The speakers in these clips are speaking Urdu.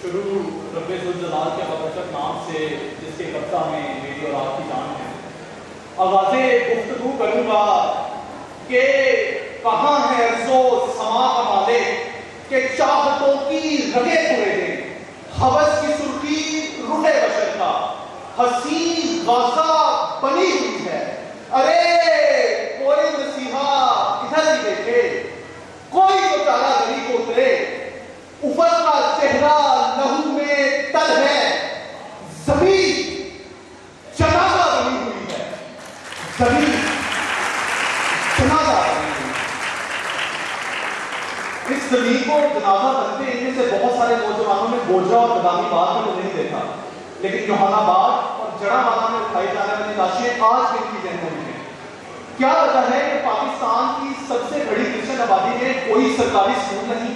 شروع رب ذوالجلال کے بابرکت نام سے جس کے قبضہ میں میری اور آپ کی جان ہے، آغاز گفتگو کروں گا کہ کہاں ہے ارض و سما کا مالک کہ چاہتوں کی رگیں توڑے دے، ہوس کی سرخی روح بشر کا حسین غازہ بنی ہوئی ہے۔ ارے کوئی مسیحا ادھر ہی دیکھے، کوئی تو چارہ گلی کو اترے، افق کا چہرہ لہو میں تل ہے، زمین جنازہ بنی ہوئی ہے، زمین جنازہ بنی ہوئی ہے۔ اس زمین کو جنازہ بنتے ان میں سے بہت سارے نوجوانوں نے گوجرا اور بادامی باغ میں تو نہیں دیکھا، لیکن جوہان آباد اور جڑا والا میں اٹھائی جانے والی لاشیں آج بھی ان کی ذہنوں میں ہیں۔ کیا وجہ ہے کہ پاکستان کی سب سے بڑی کرسچن آبادی میں کوئی سرکاری اسکول نہیں،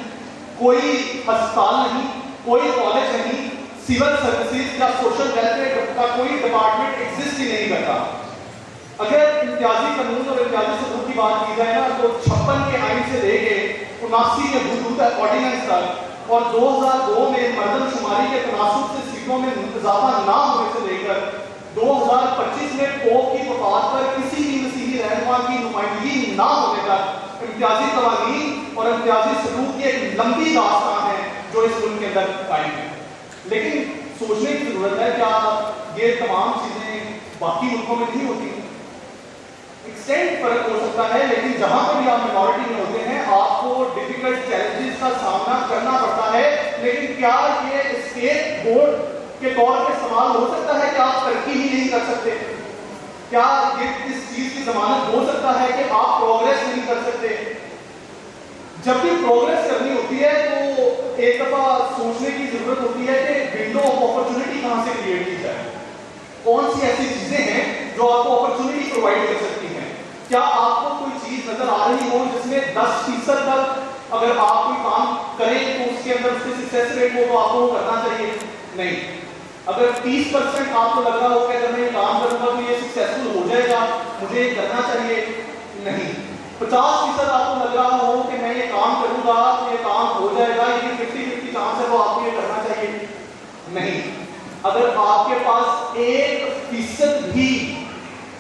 کوئی ہسپتال نہیں، کوئی کالج نہیں، سول سروسز یا سوشل ویلفیئر کا کوئی ڈپارٹمنٹ ایگزسٹ ہی نہیں کرتا۔ اگر امتیازی قانون اور امتیازی سلوک کی بات کی جائے نا تو 56 کے آئین سے لے کے 79 کے حدود آرڈیننس تک اور 2002 میں مردم شماری کے تناسب سے سیٹوں میں اضافہ نہ ہونے سے لے کر 2025 میں پوپ کی وفات پر کسی بھی مسیحی رہنما کی نمائندگی نہ ہونے تک امتیازی قوانین اور امتیازی سلوک کی ایک لمبی داستان ہے جو اس ملک کے اندر قائم ہے۔ لیکن سوچنے کی ضرورت ہے کیا یہ تمام چیزیں باقی ملکوں میں نہیں ہوتی؟ ایکسٹینٹ فرق ہو سکتا ہے، لیکن جہاں پر بھی آپ مائنورٹی میں ہوتے ہیں آپ کو ڈیفیکلٹ چیلنجز کا سامنا کرنا پڑتا ہے، لیکن کیا یہ اسٹیٹ بورڈ کے طور پہ استعمال ہو سکتا ہے کہ آپ ترقی ہی نہیں کر سکتے؟ کیا یہ اس چیز کی ضمانت ہو سکتا ہے کہ آپ پروگریس نہیں کر سکتے؟ جب بھی پروگریس کرنی ہوتی ہے تو ایک دفعہ سوچنے کی ضرورت ہوتی ہے کہ ونڈو آف اپرچونٹی کہاں سے کریٹ کی جائے، کون سی ایسی چیزیں ہیں جو آپ کو اپرچونٹی پرووائڈ کر سکتی ہیں۔ کیا آپ کو کوئی چیز نظر آ رہی ہو جس میں 10% تک اگر آپ کوئی کام کریں تو اس کے اندر اس کی سکسیس ریٹ ہو تو آپ کو کرنا چاہیے؟ نہیں۔ اگر 30% آپ کو لگ رہا ہو کہ اگر میں یہ کام کروں گا تو یہ سکسیسفل ہو جائے گا، مجھے یہ کرنا چاہیے؟ نہیں۔ 50% آپ کو لگ رہا ہو کہ میں یہ کام کروں گا تو یہ کام ہو جائے گا، یہ 50-50 چانس ہے تو آپ کو یہ کرنا چاہیے؟ نہیں۔ اگر آپ کے پاس 1% بھی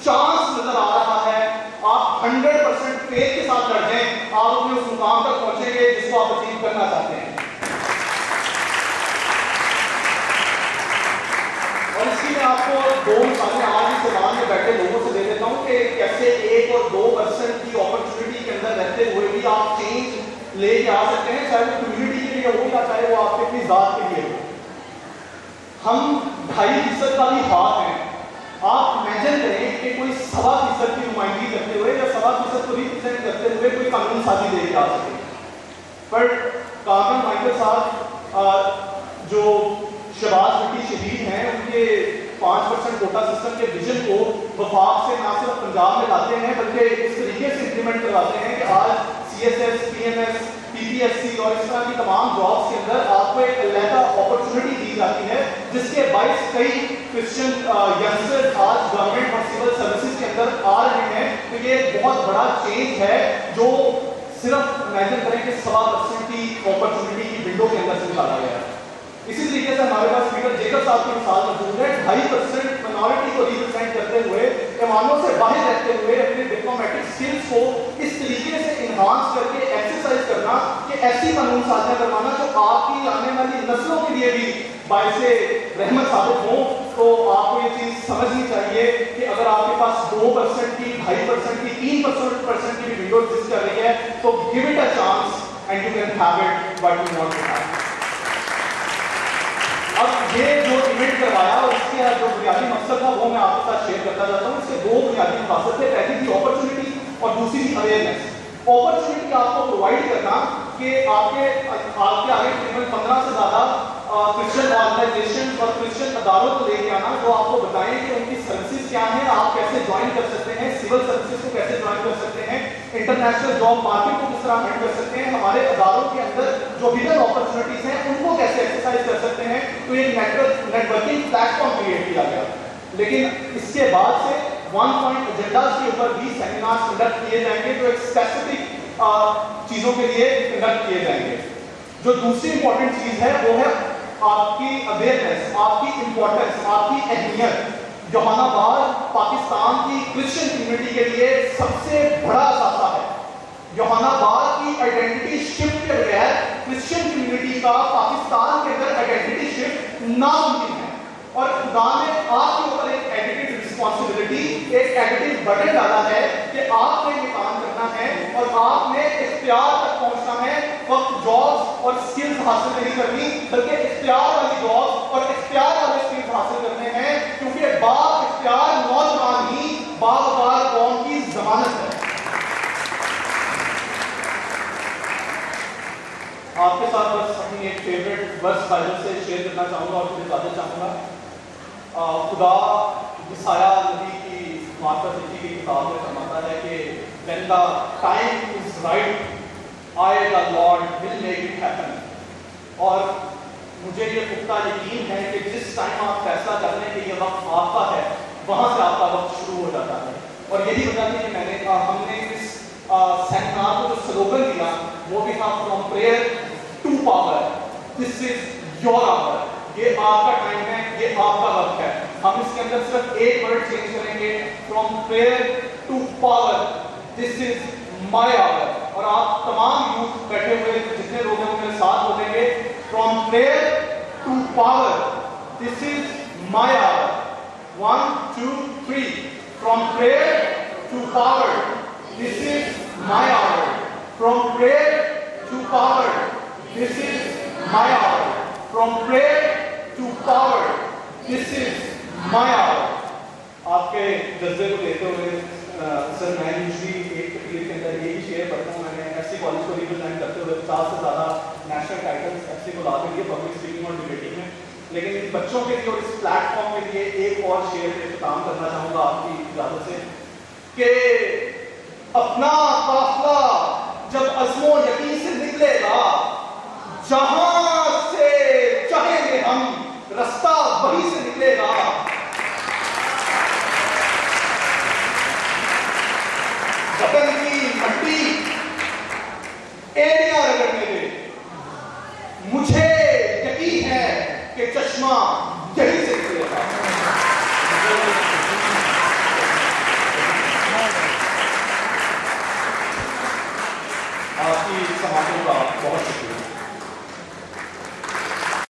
چانس نظر آ رہا ہے، آپ 100% فیتھ کے ساتھ لڑ جائیں، آپ اپنے اس مقام تک پہنچیں گے جس کو آپ اچیو کرنا چاہتے ہیں۔ اور اس کی میں آپ کو 2 مثالیں آج اس زبان میں بیٹھے لوگوں سے دے دیتا ہوں کہ کیسے 1 اور 2% کی اپرچونٹی کے اندر رہتے ہوئے بھی آپ چینج لے کے آ سکتے ہیں، چاہے وہ کمیونٹی کے لیے ہو یا چاہے وہ آپ کی اپنی ذات کے لیے ہو۔ ہم 2.5% کا بھی ہاتھ ہیں۔ آپ امیجن کریں کہ کوئی 1.25% کی نمائندگی کرتے ہوئے یا 1.25% کو ریپرزینٹ کرتے ہوئے کوئی قانون سازی لے کے آ سکے۔ پر کارمن مائیکل صاحب جو شہباز بھٹی شہید ہیں، ان کے 5% کوٹا سسٹم کے ویژن کو وفاق سے نہ صرف پنجاب میں لاتے ہیں بلکہ اس طریقے سے امپلیمنٹ کرواتے ہیں کہ آج CSS, PMS, PPSC اور اس طرح کی تمام جابس کے اندر آپ کو ایک علیحدہ اپرچونٹی دی جاتی ہے، جس کے باعث کئی کرسچن ینگسٹر آج گورنمنٹ اور سول سروسز کے اندر آ رہے ہیں۔ تو یہ ایک بہت بڑا چینج ہے جو صرف امیجن کریں کہ 1.25% کی اپرچونٹی کی ونڈو کے اندر سے نکالا گیا ہے۔ اسی طریقے سے ہمارے پاس اسپیکر جیکب صاحب کی مثال موجود ہے، 2.5% مائنورٹی کو ریپرزینٹ کرتے ہوئے، ایوانوں سے باہر رہتے ہوئے اپنے ڈپلومیٹک سکلز کو اس طریقے سے انہانس کر کے ایکسرسائز کرنا کہ ایسی قانون سازیاں کروانا جو آپ کی آنے والی نسلوں کے لیے بھی باعث رحمت ثابت ہوں۔ تو آپ کو یہ چیز سمجھنی چاہیے کہ اگر آپ کے پاس 2% کی، 2.5% کی، 3% کی بھی ونڈو ایگزسٹ کر رہی ہے تو give it a chance and you can have it what you want to have۔ اب یہ جو ایونٹ کروایا اس کے جو بنیادی مقصد تھا وہ میں آپ کے ساتھ شیئر کرنا چاہتا ہوں۔ اس کے 2 بنیادی مقاصد تھے، پہلی تھی اپرچونٹی اور دوسری تھی اویئرنیس۔ اپرچونٹی آپ کو پرووائڈ کرنا کہ آپ کے آگے تقریباً 15 سے زیادہ کرسچن آرگنائزیشن اور کرسچن اداروں کو لے کے آنا جو آپ کو بتائیں کہ ان کی سروسز کیا ہیں، آپ کیسے جوائن کر سکتے ہیں، سول سروسز کو کیسے جوائن کر سکتے ہیں، انٹرنیشنل جاب مارکیٹ کو کس طرح ہینڈ کر سکتے ہیں، ہمارے اداروں کے اندر جو ہڈن اپرچونٹیز ہیں ان کو کیسے ایکسرسائز کر سکتے ہیں۔ تو ایک networking platform create کیا گیا۔ لیکن اس کے بعد سے 1 پوائنٹ ایجنڈاز کے اوپر بھی سیمینارز کنڈکٹ کیے جائیں گے جو ایک اسپیسیفک چیزوں کے لیے کنڈکٹ کیے جائیں گے۔ جو دوسری امپورٹنٹ چیز ہے وہ ہے آپ کی اویئرنیس، آپ کی امپورٹنس، آپ کی اہمیت یوحنا بعد پاکستان کی کرسچن کمیونٹی کے لیے سب سے بڑا اثاثہ ہے. یوحنا بعد کی آئیڈینٹی شفٹ کے بغیر کرسچن کمیونٹی کا پاکستان کے اندر آئیڈینٹی شفٹ ناممکن ہے. اور خدا نے آپ کے اوپر ایک ایڈیٹڈ رسپانسبلٹی، ایک ایڈیٹڈ برڈن ڈالا ہے کہ آپ نے یہ کام کرنا ہے اور آپ نے اختیار تک پہنچنا ہے. وقت جابس اور سکلز حاصل نہیں کرنی بلکہ اختیار والی جابس اور اختیار والے سکلز حاصل کرنے ہیں، کیونکہ باپ اختیار نوجوان ہی باوقار قوم کی ضمانت ہے. آپ کے ساتھ بس اپنی ایک فیوریٹ ورس بائبل سے شیئر کرنا چاہوں گا اور پھر اجازت چاہوں گا. خدا یسایہ نبی کی معرفت لکھی کی کتاب میں فرماتا ہے کہ when the time is right, I the Lord will make it happen. اور مجھے یہ پختہ یقین ہے کہ جس ٹائم آپ فیصلہ کرنے کے یہ وقت آتا ہے وہاں سے آپ کا وقت شروع ہو جاتا ہے. اور یہی وجہ تھی کہ ہم نے اس سیمینار کو جو سلوگن دیا وہ بھی تھا from prayer to power. This is your hour. یہ آپ کا ٹائم ہے، یہ آپ کا وقت ہے. ہم اس کے اندر صرف ایک ورڈ چینج کریں گے، from prayer to power. This is my آور. اور آپ تمام یوتھ بیٹھے ہوئے جتنے لوگ ہیں وہ میرے ساتھ بولیں گے from prayer to power. This is my hour. 1 2 3. From prayer to power. This is my hour. From prayer to power. This is my hour. From prayer to power. This is my hour. آپ کے جذبے کو دیکھتے ہوئے سر میں یوزلی ایک تقریر کے اندر یہی شیئر کرتا ہوں. میں نے ایف سی کالج کو ریپرزینٹ کرتے ہوئے 50 سے زیادہ نیشنل ٹائٹلس ایف سی کو لا کے لیے پبلک اسپیکنگ اور ڈبیٹنگ میں. لیکن بچوں کے لیے اور اس پلیٹ فارم کے لیے ایک اور شیئر پہ کام کرنا چاہوں گا آپ کی اجازت سے کہ اپنا قافلہ جب عزم و یقین سے نکلے گا، جہاں سے چاہیں گے ہم رستہ وہیں سے نکلے گا.